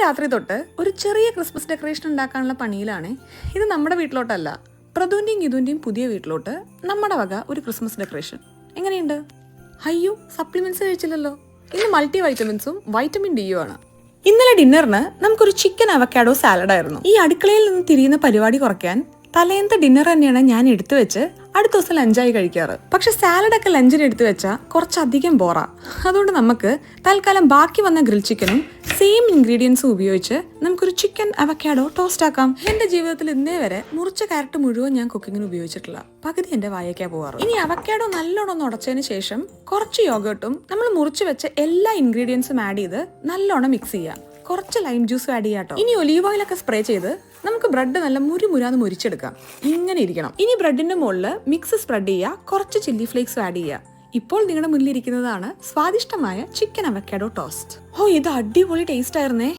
രാത്രി തൊട്ട് ഒരു ചെറിയ ക്രിസ്മസ് ഡെക്കറേഷൻ ഉണ്ടാക്കാനുള്ള പണിയിലാണ്. ഇത് നമ്മുടെ വീട്ടിലോട്ടല്ല, പ്രദുവിന്റെയും ഗിതുവിന്റെയും പുതിയ വീട്ടിലോട്ട് നമ്മുടെ വക ഒരു ക്രിസ്മസ് ഡെക്കറേഷൻ. എങ്ങനെയുണ്ട്? അയ്യോ, സപ്ലിമെന്റ്സ് കഴിച്ചില്ലല്ലോ. ഇന്ന് മൾട്ടി വൈറ്റമിൻസും വൈറ്റമിൻ ഡിയും ആണ്. ഇന്നലെ ഡിന്നറിന് നമുക്കൊരു ചിക്കൻ അവക്കാഡോ സാലഡ് ആയിരുന്നു. ഈ അടുക്കളയിൽ നിന്ന് തിരിയുന്ന പരിപാടി കുറയ്ക്കാൻ തലേന്നത്തെ ഡിന്നർ തന്നെയാണ് ഞാൻ എടുത്തു വെച്ച് അടുത്ത ദിവസം ലഞ്ചായി കഴിക്കാറ്. പക്ഷെ സാലഡൊക്കെ ലഞ്ചിന് എടുത്തു വെച്ചാൽ കുറച്ചധികം ബോറാ. അതുകൊണ്ട് നമുക്ക് തൽക്കാലം ബാക്കി വന്ന ഗ്രിൽ ചിക്കനും സെയിം ഇൻഗ്രീഡിയൻസും ഉപയോഗിച്ച് നമുക്കൊരു ചിക്കൻ അവക്കാഡോ ടോസ്റ്റ് ആക്കാം. എന്റെ ജീവിതത്തിൽ ഇന്നേ വരെ മുറിച്ച ക്യാരറ്റ് മുഴുവൻ ഞാൻ കുക്കിങ്ങിന് ഉപയോഗിച്ചിട്ടില്ല. പകുതി എന്റെ വായക്കാ പോവാറ്. ഇനി അവക്കാഡോ നല്ലോണം ഒന്ന് ഉടച്ചതിന് ശേഷം കുറച്ച് യോഗട്ടും നമ്മൾ മുറിച്ച് വെച്ച എല്ലാ ഇൻഗ്രീഡിയൻസും ആഡ് ചെയ്ത് നല്ലോണം മിക്സ് ചെയ്യാം. കുറച്ച് ലൈം ജ്യൂസ് ആഡ് ചെയ്യാട്ടോ. ഇനി ഒലീവ് ഓയിലൊക്കെ സ്പ്രേ ചെയ്ത് നമുക്ക് ബ്രെഡ് നല്ല മുരുമുരാന്ന് മുരിച്ചെടുക്കാം. ഇങ്ങനെ ഇരിക്കണം. ഇനി ബ്രെഡിന്റെ മുകളിൽ മിക്സ് സ്പ്രെഡ് ചെയ്യുക, കുറച്ച് ചില്ലി ഫ്ലേക്സ് ആഡ് ചെയ്യുക. ഇപ്പോൾ നിങ്ങളുടെ മുന്നിലിരിക്കുന്നതാണ് സ്വാദിഷ്ടമായ ചിക്കൻ അവക്കാഡോ ടോസ്റ്റ്. ഓ, ഇത് അടിപൊളി ടേസ്റ്റ് ആയിരുന്നേ.